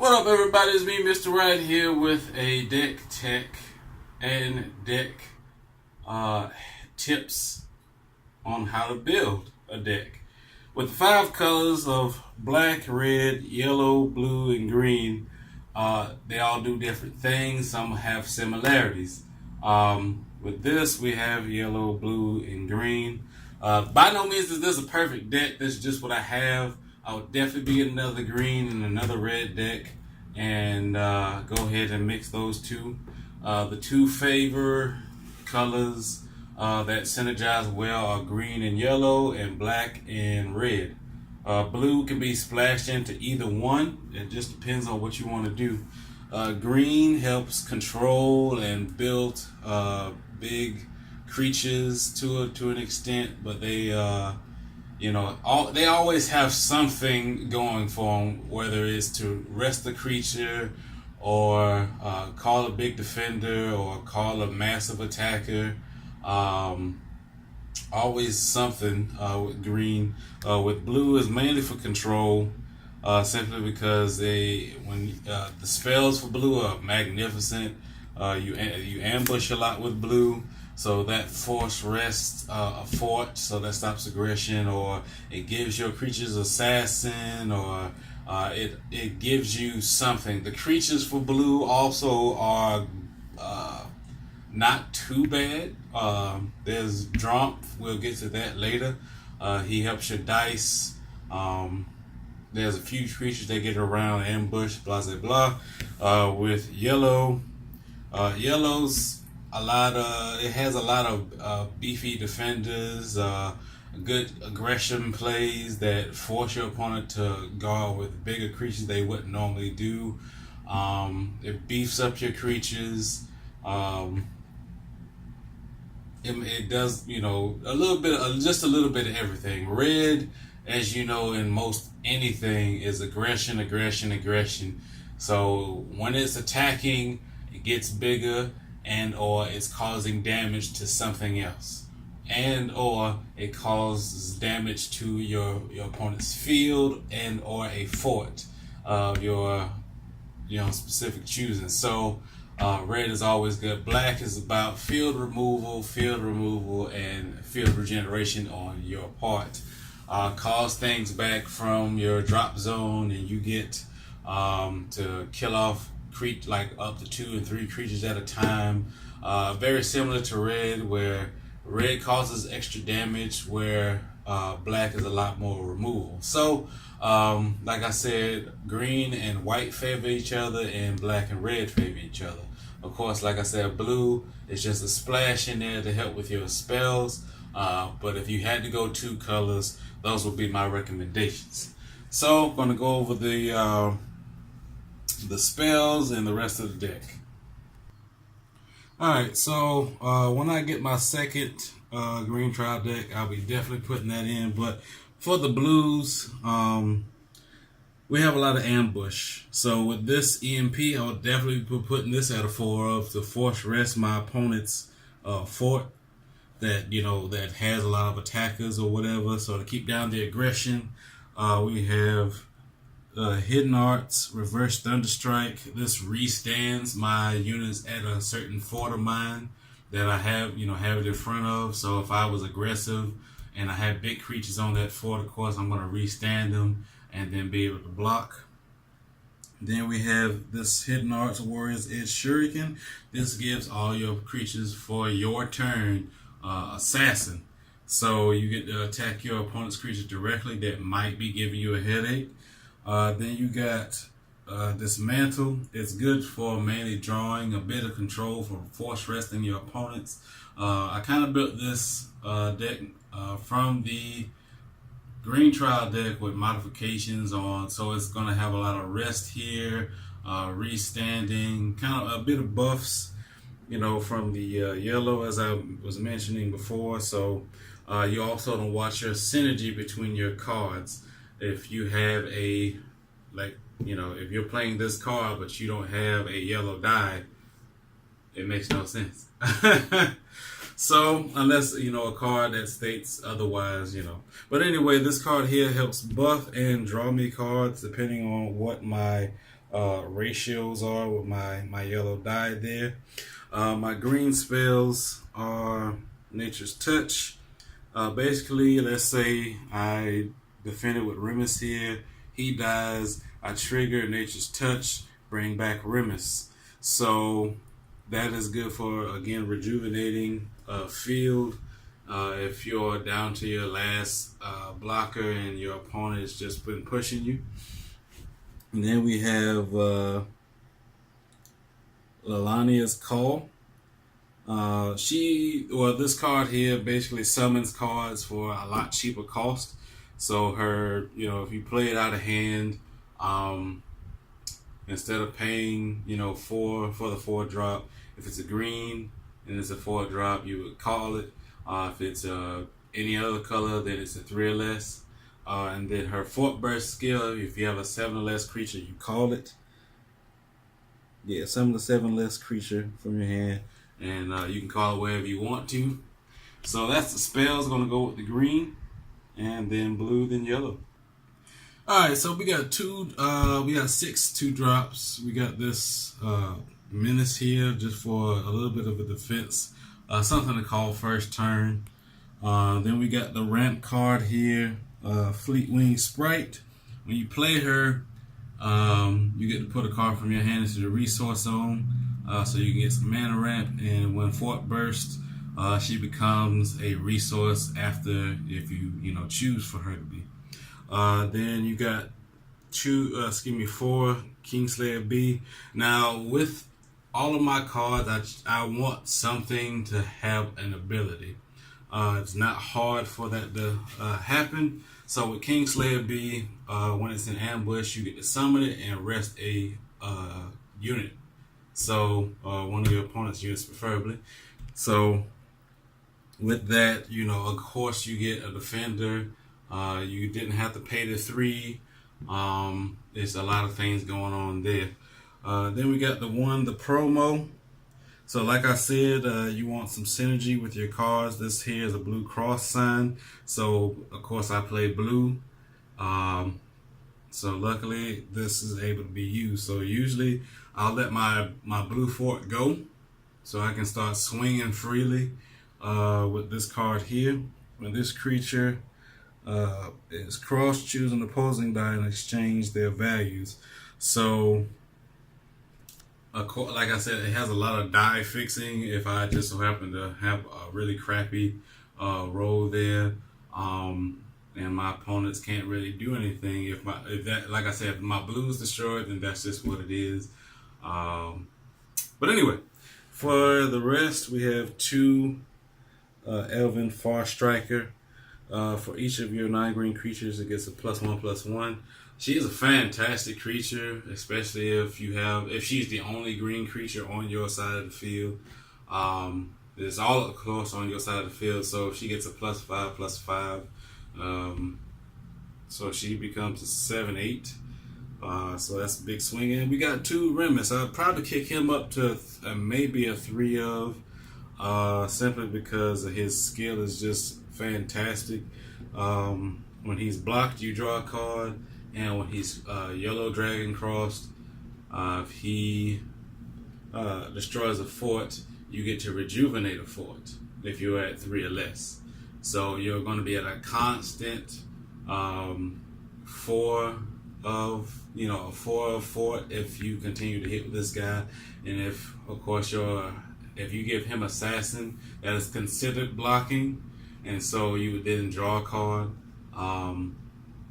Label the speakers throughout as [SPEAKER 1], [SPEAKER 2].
[SPEAKER 1] What up, everybody? It's me, Mr. Right, here with a deck tech and deck tips on how to build a deck. With the 5 colors of black, red, yellow, blue, and green, they all do different things. Some have similarities. With this, we have yellow, blue, and green. By no means is this a perfect deck. This is just what I have. I would definitely be another green and another red deck, and go ahead and mix those two. The two favor colors that synergize well are green and yellow, and black and red. Blue can be splashed into either one. It just depends on what you want to do. Green helps control and build big creatures to an extent, but they they always have something going for them, whether it's to rest the creature or call a big defender or call a massive attacker. Always something with green. With blue is mainly for control, simply because the spells for blue are magnificent. You ambush a lot with blue. So that force rests a fort, so that stops aggression, or it gives your creatures assassin, or it gives you something. The creatures for blue also are not too bad. There's Dromp, we'll get to that later. He helps your dice. There's a few creatures that get around, ambush, blah blah blah. With yellow, yellow's it has a lot of beefy defenders, good aggression plays that force your opponent to guard with bigger creatures they wouldn't normally do. It beefs up your creatures. It does, just a little bit of everything. Red, as you know, in most anything, is aggression, aggression, aggression. So when it's attacking, it gets bigger, and or it's causing damage to something else, and or it causes damage to your opponent's field and or a fort of your specific choosing. So red is always good. Black is about field removal, and field regeneration on your part. Calls things back from your drop zone, and you get to kill off like up to 2 and 3 creatures at a time. Very similar to red, where red causes extra damage, where black is a lot more removal. So like I said, green and white favor each other, and black and red favor each other. Of course, like I said, blue is just a splash in there to help with your spells, but if you had to go 2 colors, those would be my recommendations. So I'm going to go over the spells and the rest of the deck. Alright, so when I get my second green trial deck, I'll be definitely putting that in. But for the blues, we have a lot of ambush. So with this EMP, I'll definitely be putting this at a 4 of to force rest my opponent's fort that has a lot of attackers or whatever. So to keep down the aggression, we have Hidden Arts, Reverse Thunderstrike. This restands my units at a certain fort of mine that I have it in front of. So if I was aggressive and I had big creatures on that fort, of course I'm going to restand them and then be able to block. Then we have this Hidden Arts Warrior's Edge Shuriken. This gives all your creatures for your turn assassin. So you get to attack your opponent's creature directly that might be giving you a headache. Then you got Dismantle. It's good for mainly drawing a bit of control from force resting your opponents. I kind of built this deck from the green trial deck with modifications on, so it's going to have a lot of rest here, restanding, kind of a bit of buffs, from the yellow, as I was mentioning before. So you also don't watch your synergy between your cards. If you have if you're playing this card but you don't have a yellow die, it makes no sense. So unless a card that states otherwise, But anyway, this card here helps buff and draw me cards depending on what my ratios are with my yellow dye there. My green spells are Nature's Touch. Basically, let's say I defend it with Remus here. He dies. I trigger Nature's Touch, bring back Remus. So that is good for, again, rejuvenating field. If you're down to your last blocker and your opponent is just been pushing you. And then we have Lalania's Call. This card here basically summons cards for a lot cheaper cost. So her, if you play it out of hand, instead of paying, 4 for the 4-drop, if it's a green and it's a 4-drop, you would call it. If it's any other color, then it's a 3 or less. And then her Fort Burst skill, if you have a 7 or less creature, you call it. Yeah, summon the 7 less creature from your hand, and you can call it wherever you want to. So that's the spells. Going to go with the green, and then blue, then yellow. All right, so we got 6 2-drops. We got this Menace here just for a little bit of a defense, something to call first turn. Then we got the ramp card here, Fleet Wing Sprite. When you play her, you get to put a card from your hand into the resource zone, so you can get some mana ramp. And when Fort bursts, she becomes a resource after, if you choose for her to be. Then you got 4 Kingslayer B. Now with all of my cards, I want something to have an ability. It's not hard for that to happen. So with Kingslayer B, when it's in ambush, you get to summon it and rest a unit. So one of your opponent's units preferably. So with that, of course you get a defender. You didn't have to pay the 3. There's a lot of things going on there. Then we got the promo. So like I said, you want some synergy with your cards. This here is a blue cross sign. So of course I play blue. So luckily this is able to be used. So usually I'll let my blue fort go so I can start swinging freely with this card here. When this creature is cross, choose an opposing die and exchange their values. So like I said, it has a lot of die fixing. If I just so happen to have a really crappy roll there, and my opponents can't really do anything. If like I said, if my blue's destroyed, then that's just what it is. But anyway, for the rest, we have 2 Elven Far Striker. For each of your 9 green creatures, it gets a +1/+1. She is a fantastic creature, especially if she's the only green creature on your side of the field. It's all of course on your side of the field, so if she gets a +5/+5, so she becomes a 7/8. So that's a big swing. And we got 2 Remus. I'd probably kick him up to maybe a 3 of, simply because his skill is just fantastic. When he's blocked, you draw a card. And when he's yellow dragon crossed, if he destroys a fort, you get to rejuvenate a fort if you're at 3 or less. So you're going to be at a constant 4 of fort if you continue to hit with this guy. And if of course if you give him assassin, that is considered blocking, and so you would then draw a card.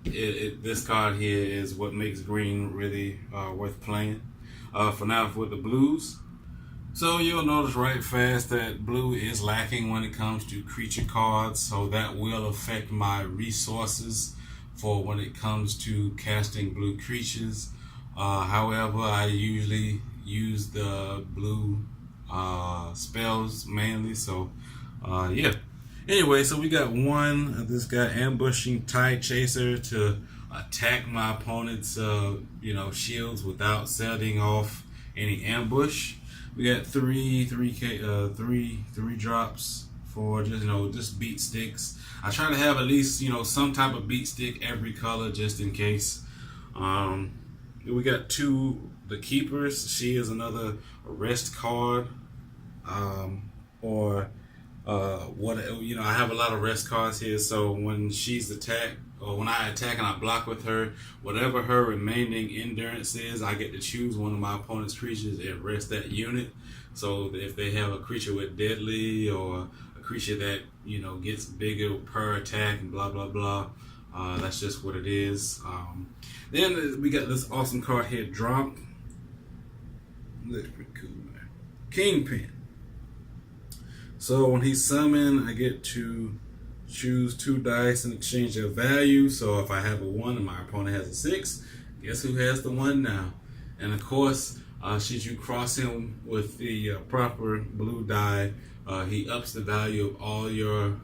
[SPEAKER 1] This card here is what makes green really worth playing. For now, with the blues, so you'll notice right fast that blue is lacking when it comes to creature cards, so that will affect my resources for when it comes to casting blue creatures. However, I usually use the blue spells mainly, so yeah. Anyway, so we got 1 of this guy ambushing Tide Chaser to attack my opponent's shields without setting off any ambush. We got 3 drops for just beat sticks. I try to have at least some type of beat stick every color just in case. We got the keepers. She is another arrest card, or what I have a lot of rest cards here, so when she's attacked or when I attack and I block with her, whatever her remaining endurance is, I get to choose one of my opponent's creatures and rest that unit. So if they have a creature with deadly or a creature that gets bigger per attack and blah blah blah, that's just what it is. Then we got this awesome card here, drop. Looks pretty cool, man. Kingpin. So when he's summoned, I get to choose 2 dice and exchange their value. So if I have a 1 and my opponent has a 6, guess who has the 1 now? And of course, should you cross him with the proper blue die, he ups the value of all your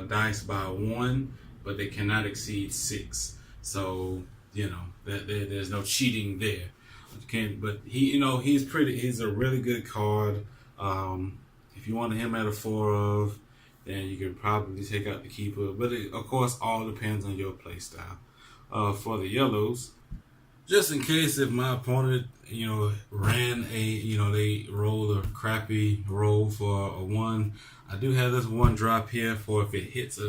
[SPEAKER 1] dice by 1, but they cannot exceed 6. So there's no cheating there. But he's a really good card. If you wanted him at a 4 of, then you could probably take out the keeper. But it, of course, all depends on your play style. For the yellows, just in case if my opponent, ran they rolled a crappy roll for a 1, I do have this 1 drop here for if it hits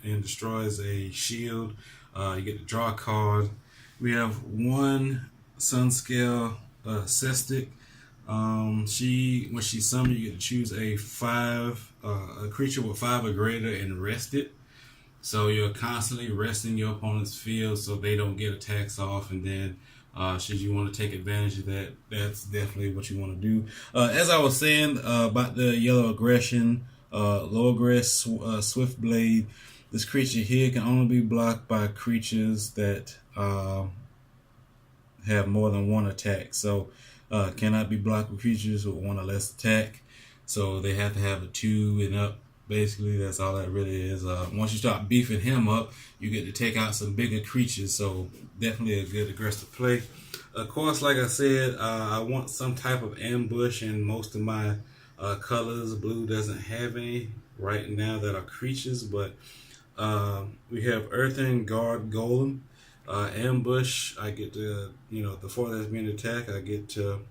[SPEAKER 1] and destroys a shield, you get to draw a card. We have 1 Sunscale Cystic. When she summoned, you get to choose a creature with 5 or greater and rest it. So you're constantly resting your opponent's field so they don't get attacks off, and then should you want to take advantage of that, that's definitely what you want to do. As I was saying about the yellow aggression, Logress Swift Blade, this creature here can only be blocked by creatures that have more than 1 attack. So cannot be blocked with creatures with 1 or less attack. So they have to have a 2 and up. Basically, that's all that really is. Once you start beefing him up, you get to take out some bigger creatures. So definitely a good aggressive play. Of course, like I said, I want some type of ambush in most of my colors. Blue doesn't have any right now that are creatures, but we have Earthen Guard Golem. Ambush, I get to, before that's being attacked, I get to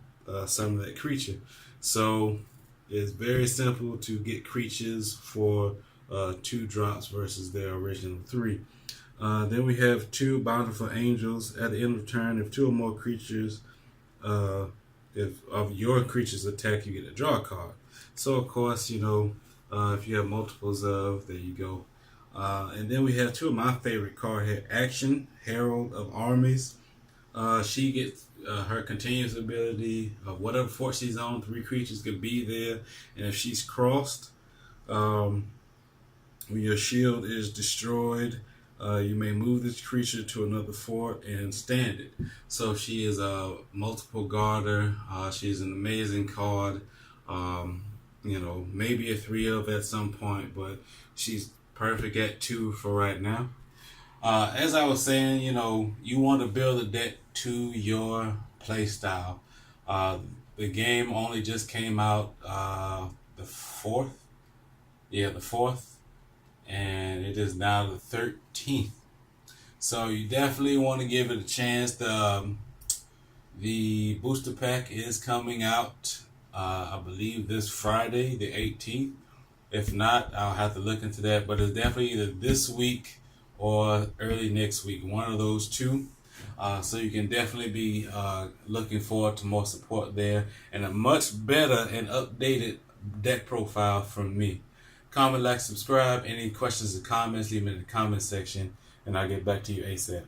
[SPEAKER 1] summon that creature. So it's very simple to get creatures for 2 drops versus their original 3. Then we have 2 Bountiful Angels. At the end of turn, if 2 or more creatures, if of your creatures attack, you get to draw a card. So of course, if you have multiples of, there you go. And then we have 2 of my favorite cards here. Action, Herald of Armies. She gets her continuous ability of whatever fort she's on, 3 creatures could be there. And if she's crossed, when your shield is destroyed, you may move this creature to another fort and stand it. So she is a multiple guarder. She's an amazing card. Maybe a 3 of at some point, but she's perfect at 2 for right now. As I was saying, you want to build a deck to your play style. The game only just came out the 4th. Yeah, the 4th. And it is now the 13th. So you definitely want to give it a chance. The booster pack is coming out, I believe, this Friday, the 18th. If not, I'll have to look into that. But it's definitely either this week or early next week, one of those 2. So you can definitely be looking forward to more support there and a much better and updated deck profile from me. Comment, like, subscribe. Any questions or comments, leave them in the comment section, and I'll get back to you ASAP.